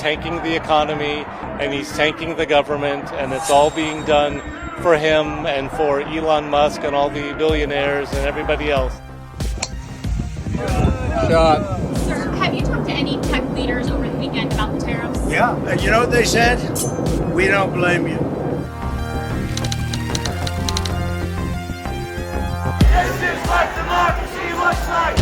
tanking the economy and he's tanking the government, and it's all being done for him and for Elon Musk and all the billionaires and everybody else. Shot. Sir, have you talked to any tech leaders over the weekend about the tariffs? Yeah, and you know what they said? We don't blame you. This is what democracy looks like.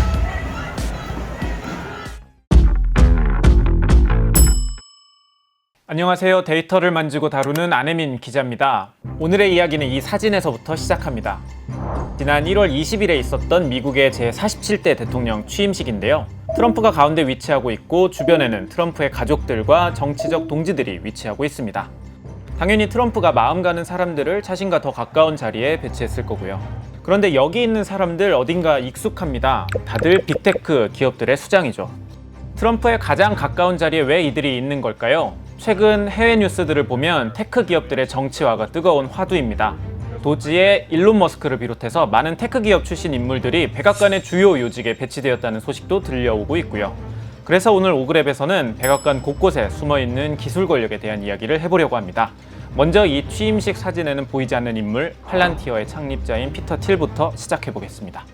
안녕하세요. 데이터를 만지고 다루는 안혜민 기자입니다. 오늘의 이야기는 이 사진에서부터 시작합니다. 지난 1월 20일에 있었던 미국의 제47대 대통령 취임식인데요. 트럼프가 가운데 위치하고 있고 주변에는 트럼프의 가족들과 정치적 동지들이 위치하고 있습니다. 당연히 트럼프가 마음 가는 사람들을 자신과 더 가까운 자리에 배치했을 거고요. 그런데 여기 있는 사람들 어딘가 익숙합니다. 다들 빅테크 기업들의 수장이죠. 트럼프의 가장 가까운 자리에 왜 이들이 있는 걸까요? 최근 해외 뉴스들을 보면 테크 기업들의 정치화가 뜨거운 화두입니다. 도지의 일론 머스크를 비롯해서 많은 테크 기업 출신 인물들이 백악관의 주요 요직에 배치되었다는 소식도 들려오고 있고요. 그래서 오늘 오그랩에서는 백악관 곳곳에 숨어있는 기술 권력에 대한 이야기를 해보려고 합니다. 먼저 이 취임식 사진에는 보이지 않는 인물, 팔란티어의 창립자인 피터 틸부터 시작해보겠습니다.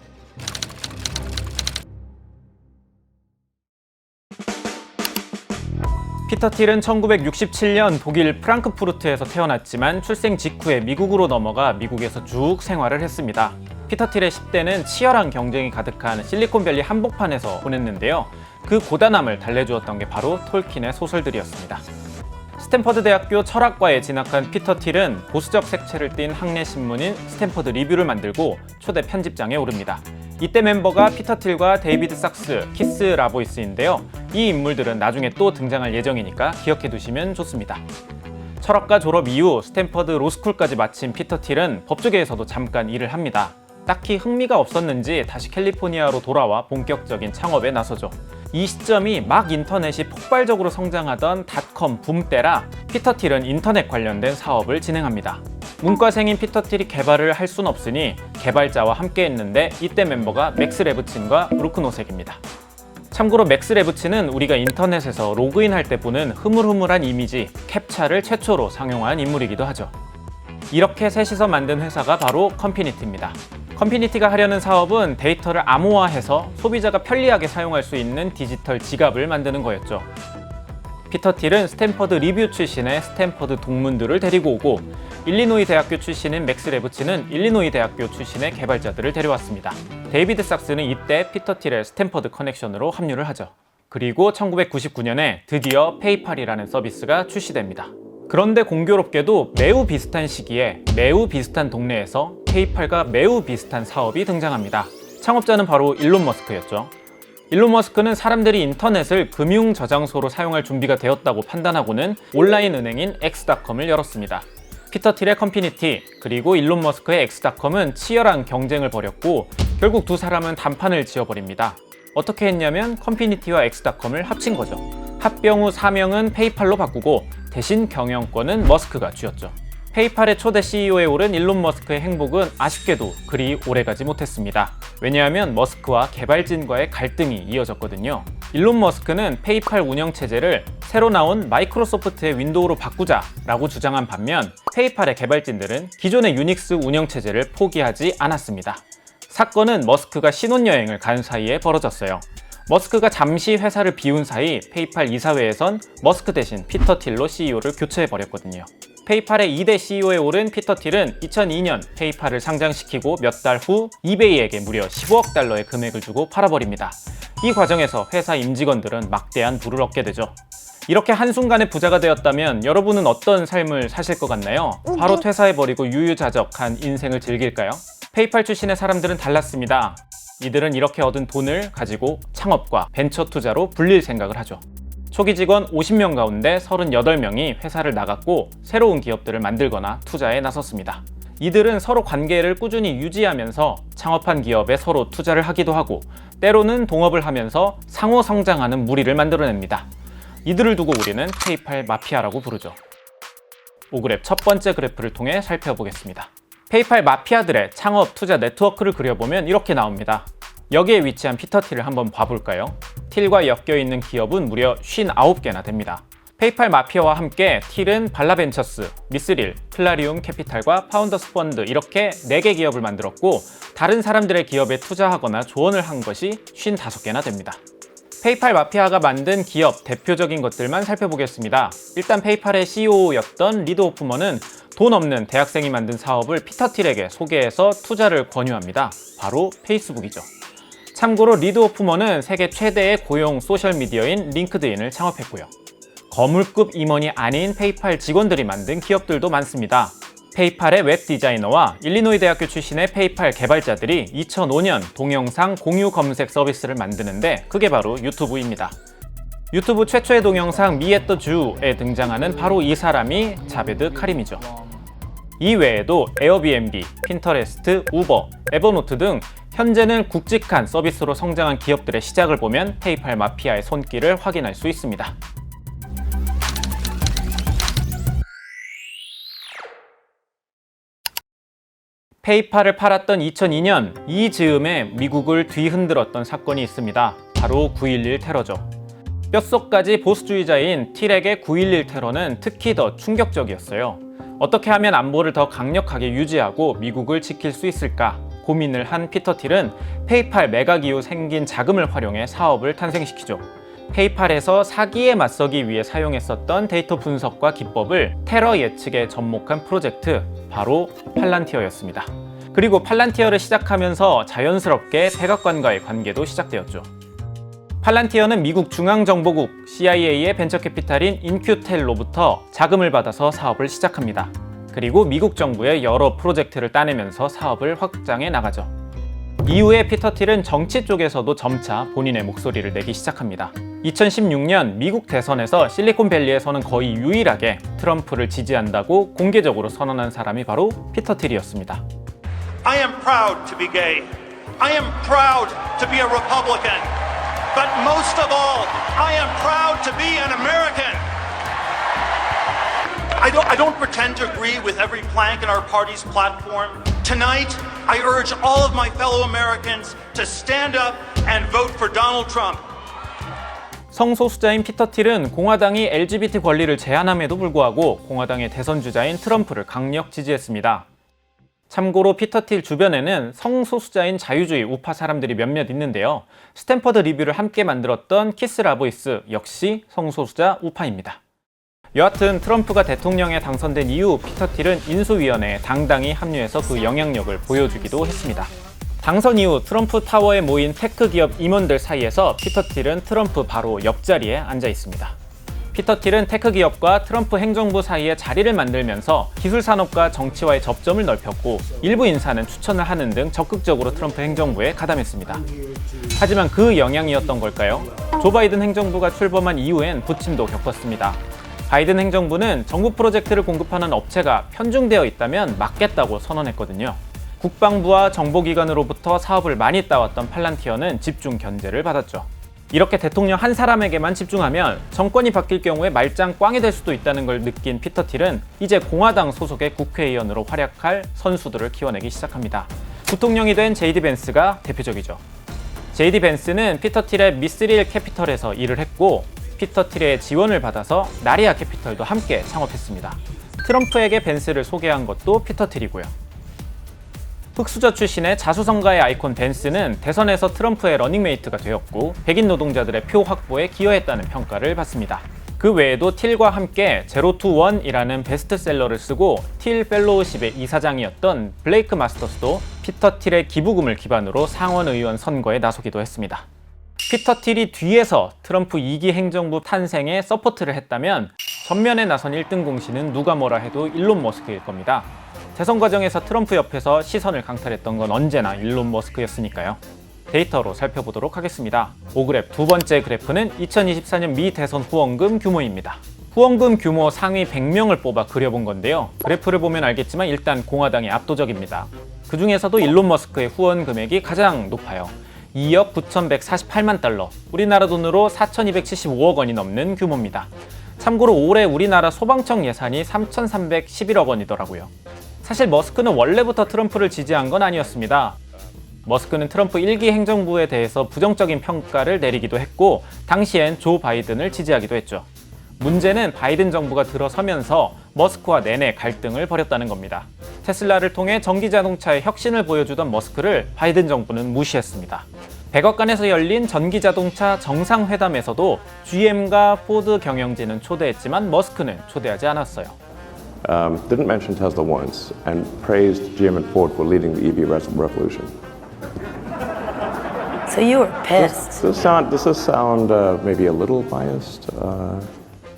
피터 틸은 1967년 독일 프랑크푸르트에서 태어났지만 출생 직후에 미국으로 넘어가 미국에서 쭉 생활을 했습니다. 피터 틸의 10대는 치열한 경쟁이 가득한 실리콘밸리 한복판에서 보냈는데요. 그 고단함을 달래주었던 게 바로 톨킨의 소설들이었습니다. 스탠퍼드 대학교 철학과에 진학한 피터 틸은 보수적 색채를 띤 학내 신문인 스탠퍼드 리뷰를 만들고 초대 편집장에 오릅니다. 이때 멤버가 피터 틸과 데이비드 sak스, 키스 라보이스인데요. 이 인물들은 나중에 또 등장할 예정이니까 기억해 두시면 좋습니다. 철학과 졸업 이후 스탠퍼드 로스쿨까지 마친 피터 틸은 법조계에서도 잠깐 일을 합니다. 딱히 흥미가 없었는지 다시 캘리포니아로 돌아와 본격적인 창업에 나서죠. 이 시점이 막 인터넷이 폭발적으로 성장하던 닷컴 붐 때라 피터 틸은 인터넷 관련된 사업을 진행합니다. 문과생인 피터 틸이 개발을 할 순 없으니 개발자와 함께 했는데 이때 멤버가 맥스 레브친과 브루크 노색입니다. 참고로 맥스 레브친은 우리가 인터넷에서 로그인할 때 보는 흐물흐물한 이미지 캡차를 최초로 상용한 인물이기도 하죠. 이렇게 셋이서 만든 회사가 바로 컴피니티입니다. 컴피니티가 하려는 사업은 데이터를 암호화해서 소비자가 편리하게 사용할 수 있는 디지털 지갑을 만드는 거였죠. 피터 틸은 스탠퍼드 리뷰 출신의 스탠퍼드 동문들을 데리고 오고 일리노이 대학교 출신인 맥스 레브친은 일리노이 대학교 출신의 개발자들을 데려왔습니다. 데이비드 sak스는 이때 피터 틸의 스탠퍼드 커넥션으로 합류를 하죠. 그리고 1999년에 드디어 페이팔이라는 서비스가 출시됩니다. 그런데 공교롭게도 매우 비슷한 시기에 매우 비슷한 동네에서 페이팔과 매우 비슷한 사업이 등장합니다. 창업자는 바로 일론 머스크였죠. 일론 머스크는 사람들이 인터넷을 금융 저장소로 사용할 준비가 되었다고 판단하고는 온라인 은행인 X.com을 열었습니다. 피터 틸의 컴피니티 그리고 일론 머스크의 X.com은 치열한 경쟁을 벌였고 결국 두 사람은 단판을 지어버립니다. 어떻게 했냐면 컴피니티와 X.com을 합친 거죠. 합병 후 사명은 페이팔로 바꾸고 대신 경영권은 머스크가 쥐었죠. 페이팔의 초대 CEO에 오른 일론 머스크의 행복은 아쉽게도 그리 오래가지 못했습니다. 왜냐하면 머스크와 개발진과의 갈등이 이어졌거든요. 일론 머스크는 페이팔 운영체제를 새로 나온 마이크로소프트의 윈도우로 바꾸자라고 주장한 반면 페이팔의 개발진들은 기존의 유닉스 운영체제를 포기하지 않았습니다. 사건은 머스크가 신혼여행을 간 사이에 벌어졌어요. 머스크가 잠시 회사를 비운 사이 페이팔 이사회에선 머스크 대신 피터 틸로 CEO를 교체해버렸거든요. 페이팔의 2대 CEO에 오른 피터 틸은 2002년 페이팔을 상장시키고 몇 달 후 이베이에게 무려 15억 달러의 금액을 주고 팔아버립니다. 이 과정에서 회사 임직원들은 막대한 부를 얻게 되죠. 이렇게 한순간에 부자가 되었다면 여러분은 어떤 삶을 사실 것 같나요? 바로 퇴사해버리고 유유자적한 인생을 즐길까요? 페이팔 출신의 사람들은 달랐습니다. 이들은 이렇게 얻은 돈을 가지고 창업과 벤처 투자로 불릴 생각을 하죠. 초기 직원 50명 가운데 38명이 회사를 나갔고 새로운 기업들을 만들거나 투자에 나섰습니다. 이들은 서로 관계를 꾸준히 유지하면서 창업한 기업에 서로 투자를 하기도 하고 때로는 동업을 하면서 상호 성장하는 무리를 만들어냅니다. 이들을 두고 우리는 페이팔 마피아라고 부르죠. 오그랩 첫 번째 그래프를 통해 살펴보겠습니다. 페이팔 마피아들의 창업 투자 네트워크를 그려보면 이렇게 나옵니다. 여기에 위치한 피터 틸을 한번 봐볼까요? 틸과 엮여있는 기업은 무려 59개나 됩니다. 페이팔 마피아와 함께 틸은 발라벤처스, 미스릴, 플라리움 캐피탈과 파운더스 펀드 이렇게 4개 기업을 만들었고 다른 사람들의 기업에 투자하거나 조언을 한 것이 55개나 됩니다. 페이팔 마피아가 만든 기업 대표적인 것들만 살펴보겠습니다. 일단 페이팔의 CEO였던 리드 호프먼은 돈 없는 대학생이 만든 사업을 피터 틸에게 소개해서 투자를 권유합니다. 바로 페이스북이죠. 참고로 리드 호프먼은 세계 최대의 고용 소셜미디어인 링크드인을 창업했고요. 거물급 임원이 아닌 페이팔 직원들이 만든 기업들도 많습니다. 페이팔의 웹 디자이너와 일리노이 대학교 출신의 페이팔 개발자들이 2005년 동영상 공유 검색 서비스를 만드는데 그게 바로 유튜브입니다. 유튜브 최초의 동영상 미 앳 더 주에 등장하는 바로 이 사람이 자베드 카림이죠. 이 외에도 에어비앤비, 핀터레스트, 우버, 에버노트 등 현재는 굵직한 서비스로 성장한 기업들의 시작을 보면 페이팔 마피아의 손길을 확인할 수 있습니다. 페이팔을 팔았던 2002년 이 즈음에 미국을 뒤흔들었던 사건이 있습니다. 바로 9.11 테러죠. 뼛속까지 보수주의자인 틸에게 9.11 테러는 특히 더 충격적이었어요. 어떻게 하면 안보를 더 강력하게 유지하고 미국을 지킬 수 있을까 고민을 한 피터 틸은 페이팔 매각 이후 생긴 자금을 활용해 사업을 탄생시키죠. 페이팔에서 사기에 맞서기 위해 사용했었던 데이터 분석과 기법을 테러 예측에 접목한 프로젝트, 바로 팔란티어였습니다. 그리고 팔란티어를 시작하면서 자연스럽게 백악관과의 관계도 시작되었죠. 팔란티어는 미국 중앙정보국 CIA의 벤처캐피탈인 인큐텔로부터 자금을 받아서 사업을 시작합니다. 그리고 미국 정부의 여러 프로젝트를 따내면서 사업을 확장해 나가죠. 이후에 피터 틸은 정치 쪽에서도 점차 본인의 목소리를 내기 시작합니다. 2016년 미국 대선에서 실리콘밸리에서는 거의 유일하게 트럼프를 지지한다고 공개적으로 선언한 사람이 바로 피터 틸이었습니다. I am proud to be gay. I am proud to be a Republican. But most of all, I am proud to be an American. I don't pretend to agree with every plank in our party's platform. Tonight, I urge all of my fellow Americans to stand up and vote for Donald Trump. 성소수자인 피터 틸은 공화당이 LGBT 권리를 제한함에도 불구하고 공화당의 대선 주자인 트럼프를 강력 지지했습니다. 참고로 피터 틸 주변에는 성소수자인 자유주의 우파 사람들이 몇몇 있는데요. 스탠퍼드 리뷰를 함께 만들었던 키스 라보이스 역시 성소수자 우파입니다. 여하튼 트럼프가 대통령에 당선된 이후 피터 틸은 인수위원회에 당당히 합류해서 그 영향력을 보여주기도 했습니다. 당선 이후 트럼프 타워에 모인 테크 기업 임원들 사이에서 피터 틸은 트럼프 바로 옆자리에 앉아 있습니다. 피터 틸은 테크 기업과 트럼프 행정부 사이에 자리를 만들면서 기술 산업과 정치와의 접점을 넓혔고 일부 인사는 추천을 하는 등 적극적으로 트럼프 행정부에 가담했습니다. 하지만 그 영향이었던 걸까요? 조 바이든 행정부가 출범한 이후엔 부침도 겪었습니다. 바이든 행정부는 정부 프로젝트를 공급하는 업체가 편중되어 있다면 막겠다고 선언했거든요. 국방부와 정보기관으로부터 사업을 많이 따왔던 팔란티어는 집중 견제를 받았죠. 이렇게 대통령 한 사람에게만 집중하면 정권이 바뀔 경우에 말짱 꽝이 될 수도 있다는 걸 느낀 피터 틸은 이제 공화당 소속의 국회의원으로 활약할 선수들을 키워내기 시작합니다. 부통령이 된 제이디 벤스가 대표적이죠. 제이디 벤스는 피터 틸의 미스릴 캐피털에서 일을 했고 피터 틸의 지원을 받아서 나리아 캐피털도 함께 창업했습니다. 트럼프에게 벤스를 소개한 것도 피터 틸이고요. 흑수저 출신의 자수성가의 아이콘 벤스는 대선에서 트럼프의 러닝메이트가 되었고 백인 노동자들의 표 확보에 기여했다는 평가를 받습니다. 그 외에도 틸과 함께 제로 투 원이라는 베스트셀러를 쓰고 틸 펠로우십의 이사장이었던 블레이크 마스터스도 피터 틸의 기부금을 기반으로 상원 의원 선거에 나서기도 했습니다. 피터 틸이 뒤에서 트럼프 2기 행정부 탄생에 서포트를 했다면 전면에 나선 1등 공신은 누가 뭐라 해도 일론 머스크일 겁니다. 대선 과정에서 트럼프 옆에서 시선을 강탈했던 건 언제나 일론 머스크였으니까요. 데이터로 살펴보도록 하겠습니다. 5그래프 두 번째 그래프는 2024년 미 대선 후원금 규모입니다. 후원금 규모 상위 100명을 뽑아 그려본 건데요. 그래프를 보면 알겠지만 일단 공화당이 압도적입니다. 그 중에서도 일론 머스크의 후원 금액이 가장 높아요. 2억 9,148만 달러, 우리나라 돈으로 4,275억 원이 넘는 규모입니다. 참고로 올해 우리나라 소방청 예산이 3,311억 원이더라고요. 사실 머스크는 원래부터 트럼프를 지지한 건 아니었습니다. 머스크는 트럼프 1기 행정부에 대해서 부정적인 평가를 내리기도 했고 당시엔 조 바이든을 지지하기도 했죠. 문제는 바이든 정부가 들어서면서 머스크와 내내 갈등을 벌였다는 겁니다. 테슬라를 통해 전기자동차의 혁신을 보여주던 머스크를 바이든 정부는 무시했습니다. 백악관에서 열린 전기자동차 정상회담에서도 GM과 포드 경영진은 초대했지만 머스크는 초대하지 않았어요. Didn't mention Tesla once and praised GM and Ford for leading the EV revolution. So you were pissed. Does this sound maybe a little biased?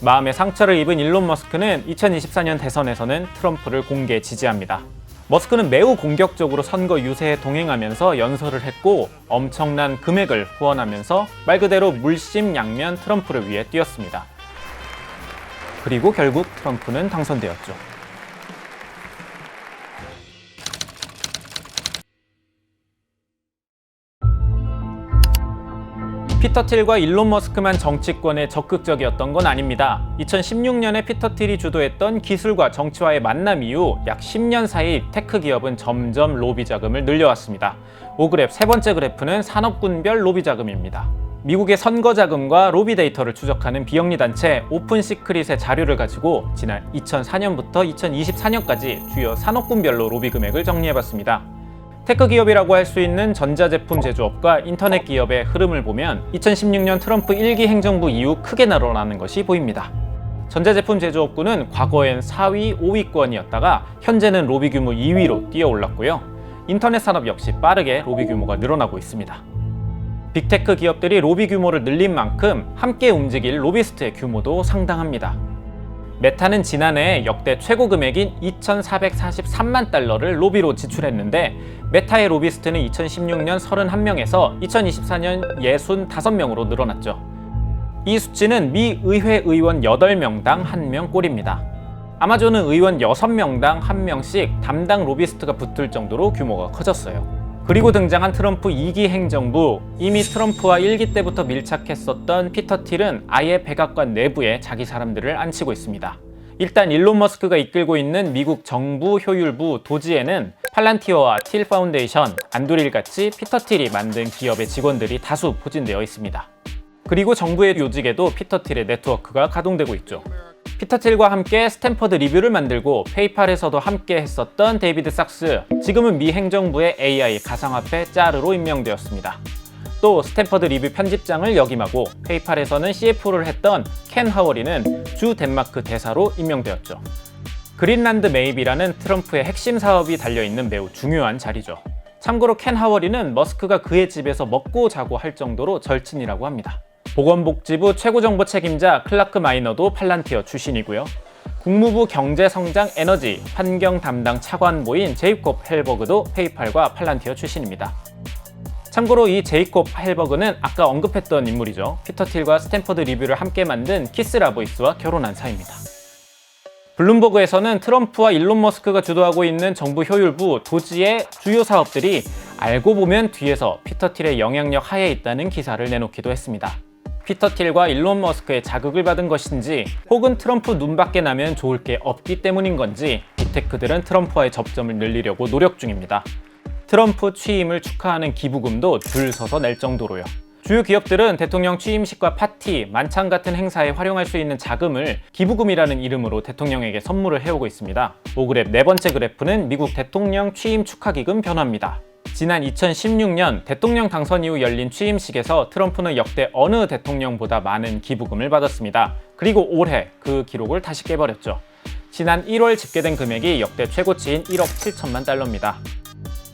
마음의 상처를 입은 일론 머스크는 2024년 대선에서는 트럼프를 공개 지지합니다. 머스크는 매우 공격적으로 선거 유세에 동행하면서 연설을 했고 엄청난 금액을 후원하면서 말 그대로 물심양면 트럼프를 위해 뛰었습니다. 그리고 결국 트럼프는 당선되었죠. 피터 틸과 일론 머스크만 정치권에 적극적이었던 건 아닙니다. 2016년에 피터 틸이 주도했던 기술과 정치와의 만남 이후 약 10년 사이 테크 기업은 점점 로비 자금을 늘려왔습니다. 5그래프 세 번째 그래프는 산업군별 로비 자금입니다. 미국의 선거 자금과 로비 데이터를 추적하는 비영리 단체 오픈 시크릿의 자료를 가지고 지난 2004년부터 2024년까지 주요 산업군별로 로비 금액을 정리해봤습니다. 테크 기업이라고 할 수 있는 전자제품 제조업과 인터넷 기업의 흐름을 보면 2016년 트럼프 1기 행정부 이후 크게 늘어나는 것이 보입니다. 전자제품 제조업군은 과거엔 4위, 5위권이었다가 현재는 로비 규모 2위로 뛰어올랐고요. 인터넷 산업 역시 빠르게 로비 규모가 늘어나고 있습니다. 빅테크 기업들이 로비 규모를 늘린 만큼 함께 움직일 로비스트의 규모도 상당합니다. 메타는 지난해 역대 최고 금액인 2,443만 달러를 로비로 지출했는데 메타의 로비스트는 2016년 31명에서 2024년 65명으로 늘어났죠. 이 수치는 미 의회 의원 8명당 1명 꼴입니다. 아마존은 의원 6명당 1명씩 담당 로비스트가 붙을 정도로 규모가 커졌어요. 그리고 등장한 트럼프 2기 행정부, 이미 트럼프와 1기 때부터 밀착했었던 피터 틸은 아예 백악관 내부에 자기 사람들을 앉히고 있습니다. 일단 일론 머스크가 이끌고 있는 미국 정부 효율부 도지에는 팔란티어와 틸 파운데이션, 안드릴 같이 피터 틸이 만든 기업의 직원들이 다수 포진되어 있습니다. 그리고 정부의 요직에도 피터 틸의 네트워크가 가동되고 있죠. 피터 틸과 함께 스탠퍼드 리뷰를 만들고 페이팔에서도 함께 했었던 데이비드 sak스, 지금은 미 행정부의 AI 가상화폐 짜르로 임명되었습니다. 또 스탠퍼드 리뷰 편집장을 역임하고 페이팔에서는 CFO를 했던 켄 하워리는 주 덴마크 대사로 임명되었죠. 그린란드 메이비라는 트럼프의 핵심 사업이 달려있는 매우 중요한 자리죠. 참고로 켄 하워리는 머스크가 그의 집에서 먹고 자고 할 정도로 절친이라고 합니다. 보건복지부 최고정보 책임자 클라크 마이너도 팔란티어 출신이고요. 국무부 경제성장 에너지 환경 담당 차관보인 제이콥 헬버그도 페이팔과 팔란티어 출신입니다. 참고로 이 제이콥 헬버그는 아까 언급했던 인물이죠. 피터 틸과 스탠퍼드 리뷰를 함께 만든 키스 라보이스와 결혼한 사이입니다. 블룸버그에서는 트럼프와 일론 머스크가 주도하고 있는 정부 효율부 도지의 주요 사업들이 알고 보면 뒤에서 피터 틸의 영향력 하에 있다는 기사를 내놓기도 했습니다. 피터 틸과 일론 머스크의 자극을 받은 것인지 혹은 트럼프 눈밖에 나면 좋을 게 없기 때문인 건지 빅테크들은 트럼프와의 접점을 늘리려고 노력 중입니다. 트럼프 취임을 축하하는 기부금도 줄 서서 낼 정도로요. 주요 기업들은 대통령 취임식과 파티, 만찬 같은 행사에 활용할 수 있는 자금을 기부금이라는 이름으로 대통령에게 선물을 해오고 있습니다. 5그래프 네 번째 그래프는 미국 대통령 취임 축하기금 변화입니다. 지난 2016년 대통령 당선 이후 열린 취임식에서 트럼프는 역대 어느 대통령보다 많은 기부금을 받았습니다. 그리고 올해 그 기록을 다시 깨버렸죠. 지난 1월 집계된 금액이 역대 최고치인 1억 7천만 달러입니다.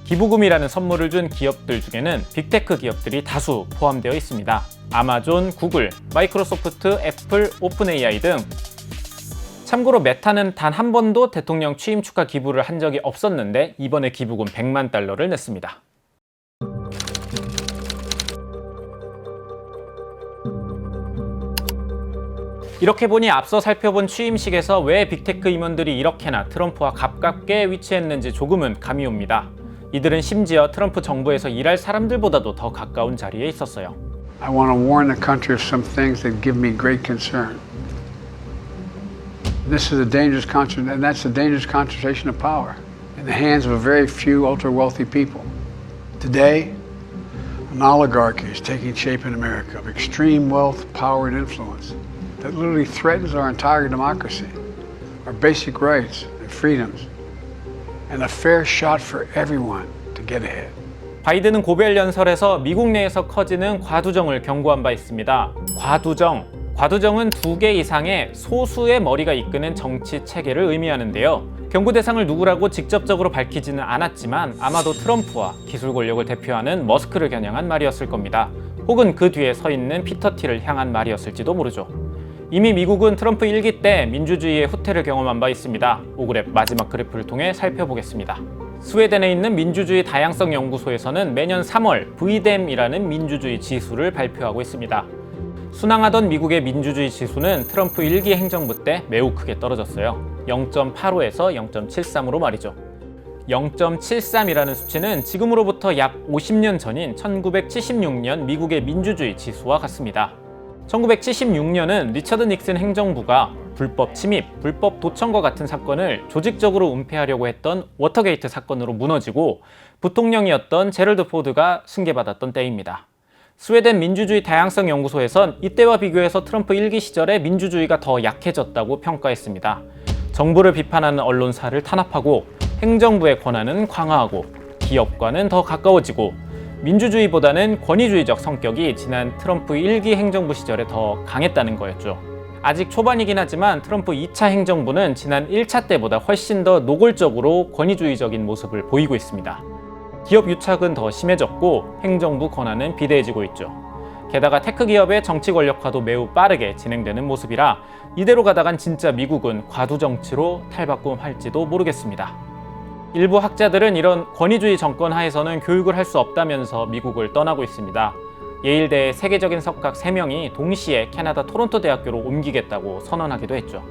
기부금이라는 선물을 준 기업들 중에는 빅테크 기업들이 다수 포함되어 있습니다. 아마존, 구글, 마이크로소프트, 애플, 오픈 AI 등. 참고로 메타는 단 한 번도 대통령 취임 축하 기부를 한 적이 없었는데 이번에 기부금 100만 달러를 냈습니다. 이렇게 보니 앞서 살펴본 취임식에서 왜 빅테크 임원들이 이렇게나 트럼프와 가깝게 위치했는지 조금은 감이 옵니다. 이들은 심지어 트럼프 정부에서 일할 사람들보다도 더 가까운 자리에 있었어요. I want to warn the country of some things that give me great concern. This is a dangerous concentration, and that's a dangerous concentration of power in the hands of a very few ultra-wealthy people. Today, an oligarchy is taking shape in America of extreme wealth, power, and influence. that literally threatens our entire democracy, our basic rights and freedoms, and a fair shot for everyone to get ahead. 바이든은 고별 연설에서 미국 내에서 커지는 과두정을 경고한 바 있습니다. 과두정은 2개 이상의 소수의 머리가 이끄는 정치 체계를 의미하는데요. 경고 대상을 누구라고 직접적으로 밝히지는 않았지만 아마도 트럼프와 기술 권력을 대표하는 머스크를 겨냥한 말이었을 겁니다. 혹은 그 뒤에 서 있는 피터 틸을 향한 말이었을지도 모르죠. 이미 미국은 트럼프 1기 때 민주주의의 후퇴를 경험한 바 있습니다. 오그랩 마지막 그래프를 통해 살펴보겠습니다. 스웨덴에 있는 민주주의 다양성 연구소에서는 매년 3월 VDEM이라는 민주주의 지수를 발표하고 있습니다. 순항하던 미국의 민주주의 지수는 트럼프 1기 행정부 때 매우 크게 떨어졌어요. 0.85에서 0.73으로 말이죠. 0.73이라는 수치는 지금으로부터 약 50년 전인 1976년 미국의 민주주의 지수와 같습니다. 1976년은 리처드 닉슨 행정부가 불법 침입, 불법 도청과 같은 사건을 조직적으로 은폐하려고 했던 워터게이트 사건으로 무너지고 부통령이었던 제럴드 포드가 승계받았던 때입니다. 스웨덴 민주주의 다양성 연구소에선 이때와 비교해서 트럼프 1기 시절에 민주주의가 더 약해졌다고 평가했습니다. 정부를 비판하는 언론사를 탄압하고 행정부의 권한은 강화하고 기업과는 더 가까워지고 민주주의보다는 권위주의적 성격이 지난 트럼프 1기 행정부 시절에 더 강했다는 거였죠. 아직 초반이긴 하지만 트럼프 2차 행정부는 지난 1차 때보다 훨씬 더 노골적으로 권위주의적인 모습을 보이고 있습니다. 기업 유착은 더 심해졌고 행정부 권한은 비대해지고 있죠. 게다가 테크 기업의 정치 권력화도 매우 빠르게 진행되는 모습이라 이대로 가다간 진짜 미국은 과두 정치로 탈바꿈할지도 모르겠습니다. 일부 학자들은 이런 권위주의 정권 하에서는 교육을 할 수 없다면서 미국을 떠나고 있습니다. 예일대의 세계적인 석학 3명이 동시에 캐나다 토론토 대학교로 옮기겠다고 선언하기도 했죠.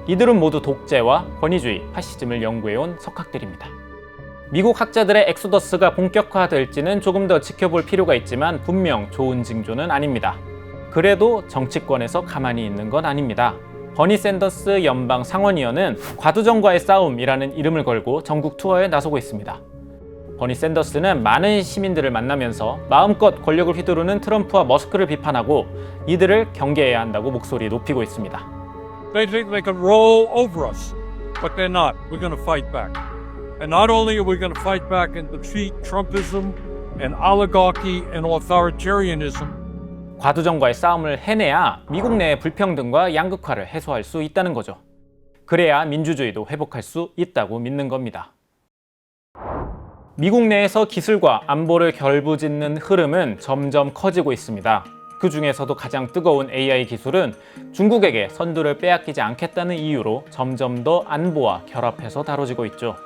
이들은 모두 독재와 권위주의, 파시즘을 연구해온 석학들입니다. 미국 학자들의 엑소더스가 본격화될지는 조금 더 지켜볼 필요가 있지만 분명 좋은 징조는 아닙니다. 그래도 정치권에서 가만히 있는 건 아닙니다. 버니 샌더스 연방 상원의원은 과두정과의 싸움이라는 이름을 걸고 전국 투어에 나서고 있습니다. 버니 샌더스는 많은 시민들을 만나면서 마음껏 권력을 휘두르는 트럼프와 머스크를 비판하고 이들을 경계해야 한다고 목소리 높이고 있습니다. They think they can roll over us, but they're not. We're going to fight back. And not only are we going to fight back and defeat Trumpism and oligarchy and authoritarianism, 과두정과의 싸움을 해내야 미국 내의 불평등과 양극화를 해소할 수 있다는 거죠. 그래야 민주주의도 회복할 수 있다고 믿는 겁니다. 미국 내에서 기술과 안보를 결부짓는 흐름은 점점 커지고 있습니다. 그 중에서도 가장 뜨거운 AI 기술은 중국에게 선두를 빼앗기지 않겠다는 이유로 점점 더 안보와 결합해서 다뤄지고 있죠.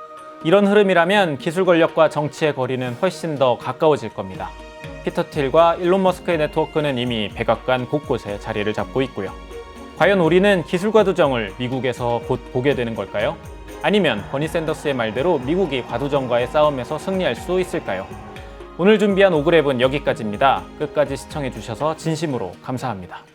이런 흐름이라면 기술 권력과 정치의 거리는 훨씬 더 가까워질 겁니다. 피터 틸과 일론 머스크의 네트워크는 이미 백악관 곳곳에 자리를 잡고 있고요. 과연 우리는 기술 과두정을 미국에서 곧 보게 되는 걸까요? 아니면 버니 샌더스의 말대로 미국이 과두정과의 싸움에서 승리할 수 있을까요? 오늘 준비한 오그랩은 여기까지입니다. 끝까지 시청해주셔서 진심으로 감사합니다.